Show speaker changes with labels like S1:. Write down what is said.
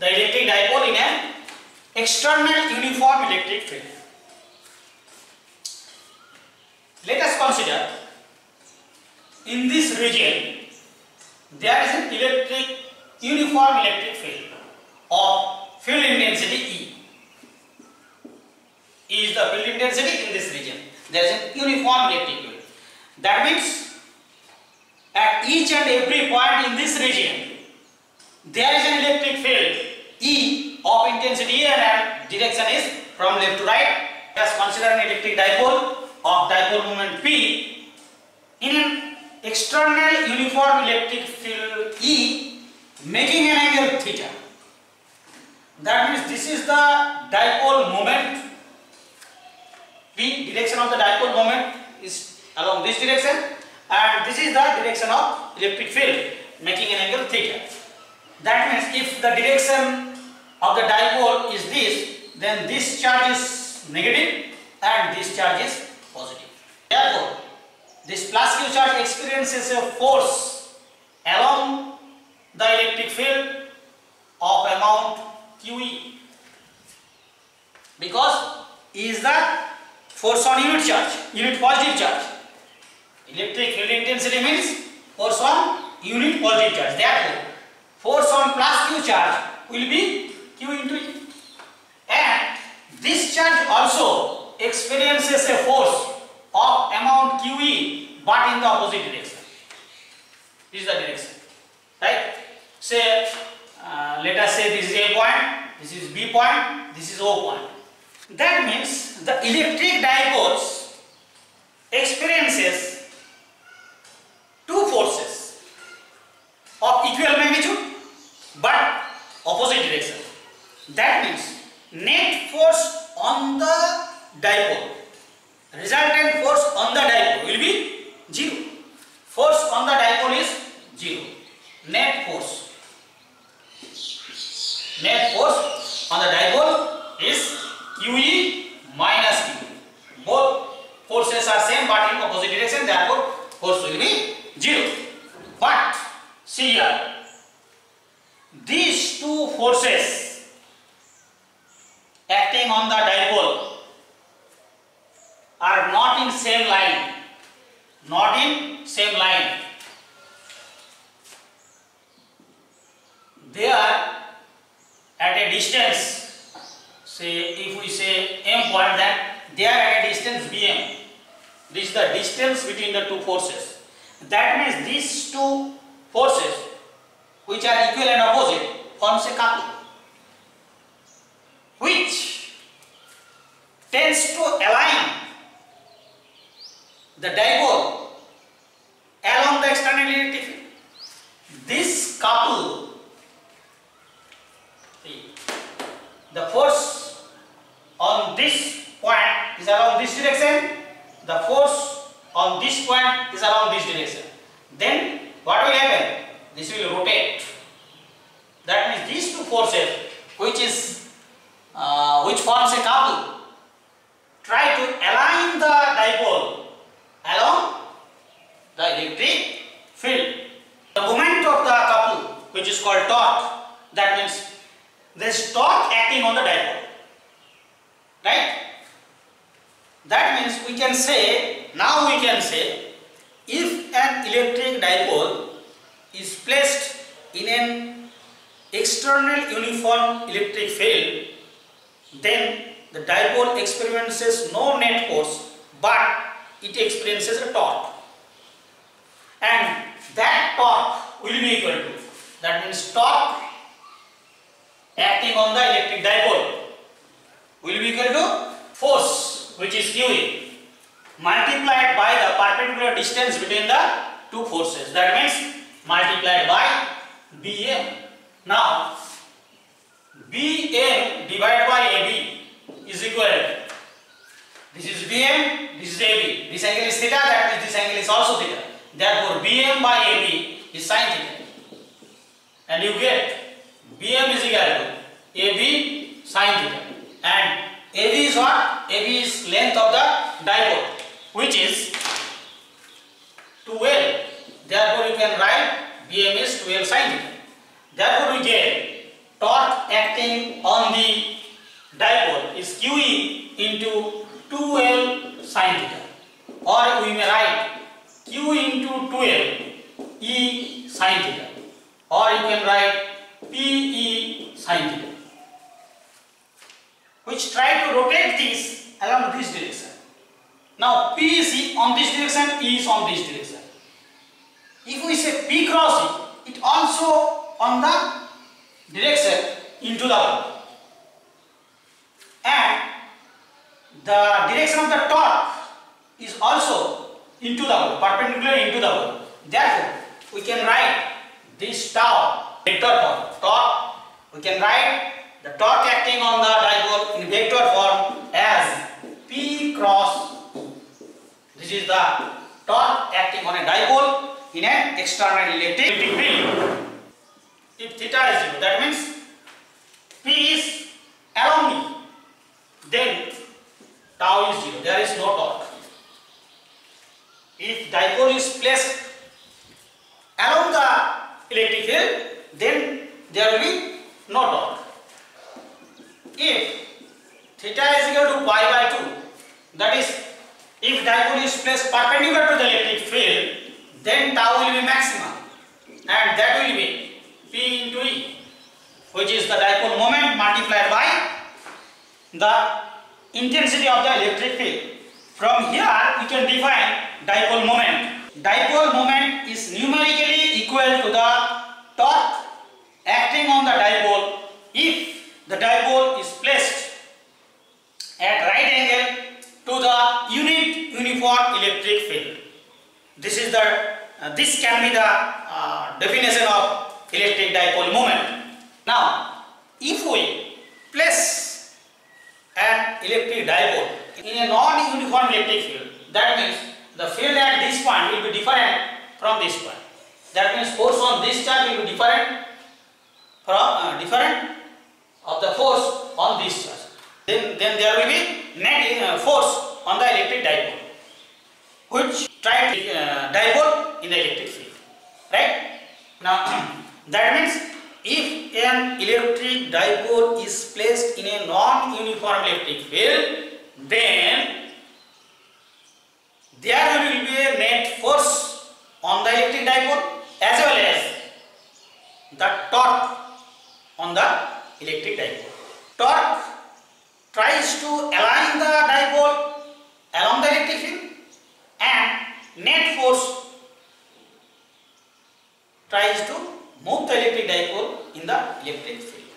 S1: the electric dipole in an external uniform electric field. Let us consider in this region there is an uniform electric field of field intensity E. E is the field intensity in this region. There is a uniform electric field. That means at each and every point in this region there is an electric field E of intensity and direction is from left to right. Let us consider an electric dipole of dipole moment P in an external uniform electric field E making an angle theta. That means this is the dipole moment. P, direction of the dipole moment is along this direction, and this is the direction of electric field making an angle theta. That means if the direction of the dipole is this, then this charge is negative and this charge is positive. Therefore, this plus Q charge experiences a force along the electric field of amount QE, because E is the force on unit charge, unit positive charge. Electric field intensity means force on unit positive charge. Therefore, force on plus Q charge will be Q into E. And this charge also experiences a force of amount QE but in the opposite direction. This is the direction. Right? Say, let us say this is A point, this is B point, this is O point. That means the electric dipoles experiences two forces of equal magnitude but opposite direction. That means net force on the dipole, resultant force on the dipole will be 0. Force on the dipole is 0. Net force on the dipole is QE minus Q. Both forces are same but in opposite direction, therefore force will be 0. But see here, these two forces acting on the dipole are not in same line. Not in same line. They are at a distance. Say, if we say M point, then they are at a distance Bm. This is the distance between the two forces. That means these two forces, which are equal and opposite, forms a couple, which tends to align the dipole along the external electric field. This couple, the force on this point is along this direction, the force on this point is along this direction. Then what will happen? This will rotate. That means these two forces, which forms a couple, try to align the dipole along the electric field. The moment of the couple, which is called torque, that means there is torque acting on the dipole, right? That means we can say, if an electric dipole is placed in an external uniform electric field, then the dipole experiences no net force but it experiences a torque, and that torque will be equal to, that means torque acting on the electric dipole will be equal to force, which is QE, multiplied by the perpendicular distance between the two forces. That means multiplied by Bm. Now Bm divided by AB is equal to, this is Bm, this is AB. This angle is theta, that means this angle is also theta. Therefore Bm by AB is sin theta. And you get Bm is equal to AB sin theta. And AB is what? AB is length of the dipole, which is 2L. Therefore you can write Bm is 2L sin theta. Therefore we get torque acting on the dipole is QE into 2L sin theta, or we may write Q into 2L E sin theta, or you can write PE sin theta, which try to rotate this along this direction. Now P is on this direction, E is on this direction. If we say P cross E, it also on the direction into the world, and the direction of the torque is also into the world, perpendicular into the world. Therefore, we can write this tau vector form. Torque, we can write the torque acting on the dipole in vector form as P cross. This is the torque acting on a dipole in an external electric field. If theta is 0, that means P is along E, then tau is 0, there is no torque. If dipole is placed along the electric field, then there will be no torque. If theta is equal to pi by 2, that is, if dipole is placed perpendicular to the electric field, then tau will be maximum, and that will be P into E, which is the dipole moment multiplied by the intensity of the electric field. From here we can define dipole moment. Dipole moment is numerically equal to the torque acting on the dipole if the dipole is placed at right angle to the unit uniform electric field. This is the this can be the definition of electric dipole moment. Now, if we place an electric dipole in a non-uniform electric field, that means the field at this point will be different from this point. That means force on this charge will be different from different of the force on this charge. Then there will be net force on the electric dipole, which try to dipole in the electric field, right? Now that means if an electric dipole is placed in a non-uniform electric field, then there will be a net force on the electric dipole as well as the torque on the electric dipole. Torque tries to align the dipole along the electric field, and net force tries to move the electric dipole in the electric field.